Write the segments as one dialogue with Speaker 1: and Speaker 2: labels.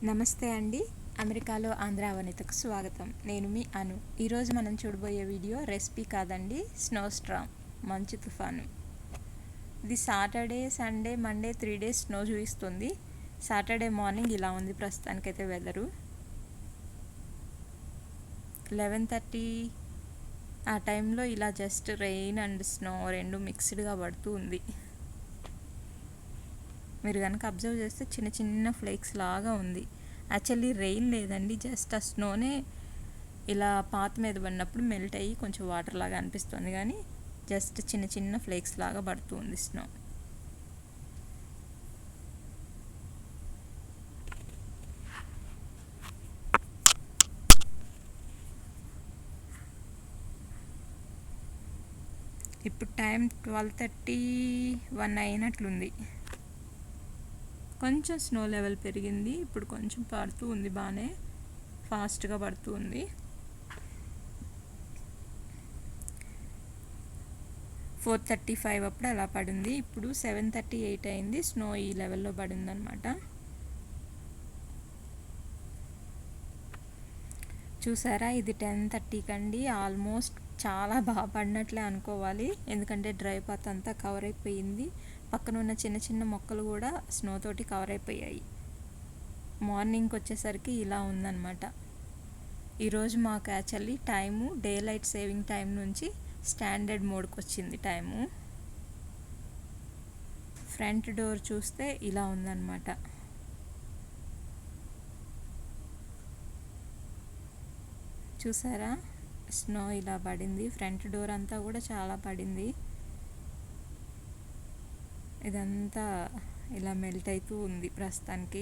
Speaker 1: నమస్తే అండి. అమెరికాలో ఆంధ్ర వనితకు స్వాగతం. నేను మీ అను. ఈరోజు మనం చూడబోయే వీడియో రెసిపీ కాదండి, స్నో స్ట్రామ్, మంచు తుఫాను. ఇది Saturday, Sunday, Monday 3 days snow చూపిస్తుంది. సాటర్డే మార్నింగ్ ఇలా ఉంది ప్రస్తుతానికైతే వెదరు. 11:30 ఆ టైంలో ఇలా జస్ట్ రెయిన్ అండ్ స్నో రెండు మిక్స్డ్గా పడుతూ ఉంది. మీరు కనుక అబ్జర్వ్ చేస్తే చిన్న చిన్న ఫ్లేక్స్ లాగా ఉంది. యాక్చువల్లీ రెయిన్ లేదండి, జస్ట్ ఆ స్నోనే ఇలా పాత మీద పడినప్పుడు మెల్ట్ అయ్యి కొంచెం వాటర్ లాగా అనిపిస్తుంది, కానీ జస్ట్ చిన్న చిన్న ఫ్లేక్స్ లాగా పడుతూ ఉంది స్నో. ఇప్పుడు టైం 12:31 అయినట్లుంది. కొంచెం స్నో లెవెల్ పెరిగింది, ఇప్పుడు కొంచెం పడుతూ ఉంది, బాగానే ఫాస్ట్గా పడుతూ ఉంది. ఫోర్ 4:35 అప్పుడు అలా పడింది. ఇప్పుడు 7:38 అయింది. స్నో ఈ లెవెల్లో పడింది అనమాట. చూసారా, ఇది 10:30 కండి. ఆల్మోస్ట్ చాలా బాగా పడినట్లే అనుకోవాలి, ఎందుకంటే డ్రై పాత్ అంతా కవర్ అయిపోయింది. పక్కన ఉన్న చిన్న చిన్న మొక్కలు కూడా స్నో తోటి కవర్ అయిపోయాయి. మార్నింగ్కి వచ్చేసరికి ఇలా ఉందన్నమాట. ఈరోజు మాకు actually time day light saving time నుంచి స్టాండర్డ్ మోడ్కి వచ్చింది టైము. ఫ్రంట్ డోర్ చూస్తే ఇలా ఉందన్నమాట. చూసారా, స్నో ఇలా పడింది. ఫ్రంట్ డోర్ అంతా కూడా చాలా పడింది. ఇదంతా ఇలా మెల్ట్ అవుతూ ఉంది ప్రస్తుతానికి.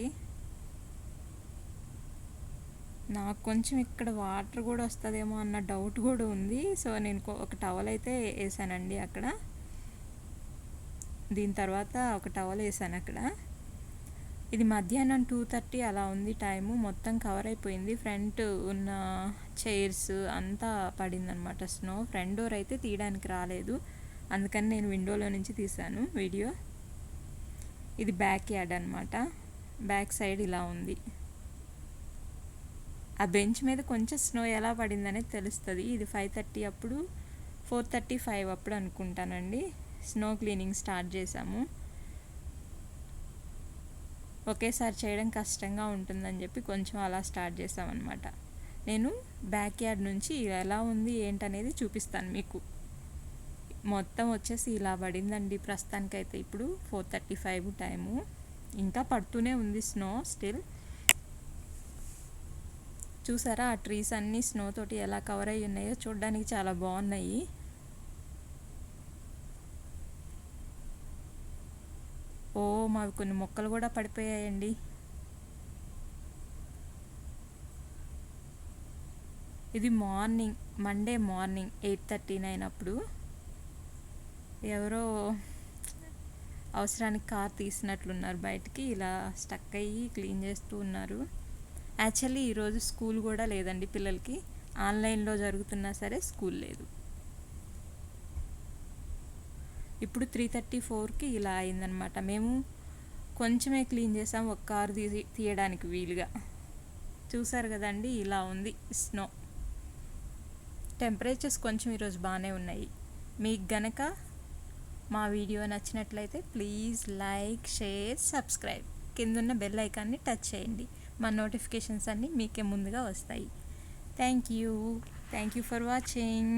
Speaker 1: నాకు కొంచెం ఇక్కడ వాటర్ కూడా వస్తుందేమో అన్న డౌట్ కూడా ఉంది. సో నేను ఒక టవల్ అయితే వేసానండి అక్కడ. దీని తర్వాత ఒక టవల్ వేసాను అక్కడ. ఇది మధ్యాహ్నం 2:30 అలా ఉంది టైము. మొత్తం కవర్ అయిపోయింది. ఫ్రంట్ ఉన్న చైర్స్ అంతా పడిందనమాట స్నో. ఫ్రంట్ డోర్ అయితే తీయడానికి రాలేదు, అందుకని నేను విండోలో నుంచి తీసాను వీడియో. ఇది బ్యాక్ యార్డ్ అనమాట. బ్యాక్ సైడ్ ఇలా ఉంది. ఆ బెంచ్ మీద కొంచెం స్నో ఎలా పడిందనేది తెలుస్తుంది. ఇది 5:30 అప్పుడు, 4:35 అప్పుడు అనుకుంటానండి స్నో క్లీనింగ్ స్టార్ట్ చేసాము. ఒకేసారి చేయడం కష్టంగా ఉంటుందని చెప్పి కొంచెం అలా స్టార్ట్ చేసామన్నమాట. నేను బ్యాక్ యార్డ్ నుంచి ఎలా ఉంది ఏంటనేది చూపిస్తాను మీకు. మొత్తం వచ్చేసి ఇలా పడిందండి ప్రస్తుతానికైతే. ఇప్పుడు 4:35 టైము. ఇంకా పడుతూనే ఉంది స్నో స్టిల్. చూసారా, ఆ ట్రీస్ అన్నీ స్నో తోటి ఎలా కవర్ అయ్యి ఉన్నాయో చూడడానికి చాలా బాగున్నాయి. ఓ, మావి కొన్ని మొక్కలు కూడా పడిపోయాయండి. ఇది మార్నింగ్, మండే మార్నింగ్ 8:39 అప్పుడు ఎవరో అవసరానికి కార్ తీసినట్లున్నారు బయటికి. ఇలా స్టక్ అయ్యి క్లీన్ చేస్తూ ఉన్నారు. యాక్చువల్లీ ఈరోజు స్కూల్ కూడా లేదండి పిల్లలకి. ఆన్లైన్లో జరుగుతున్నా సరే స్కూల్ లేదు. ఇప్పుడు 3:34కి ఇలా అయిందనమాట. మేము కొంచెమే క్లీన్ చేసాం, ఒక కారు తీయడానికి వీలుగా. చూసారు కదండి, ఇలా ఉంది స్నో. టెంపరేచర్స్ కొంచెం ఈరోజు బాగానే ఉన్నాయి. మీకు గనక మా వీడియో నచ్చినట్లయితే ప్లీజ్ లైక్, షేర్, సబ్స్క్రైబ్. కిందున్న బెల్ ఐకాన్ని టచ్ చేయండి. మా నోటిఫికేషన్స్ అన్నీ మీకే ముందుగా వస్తాయి. Thank you for watching.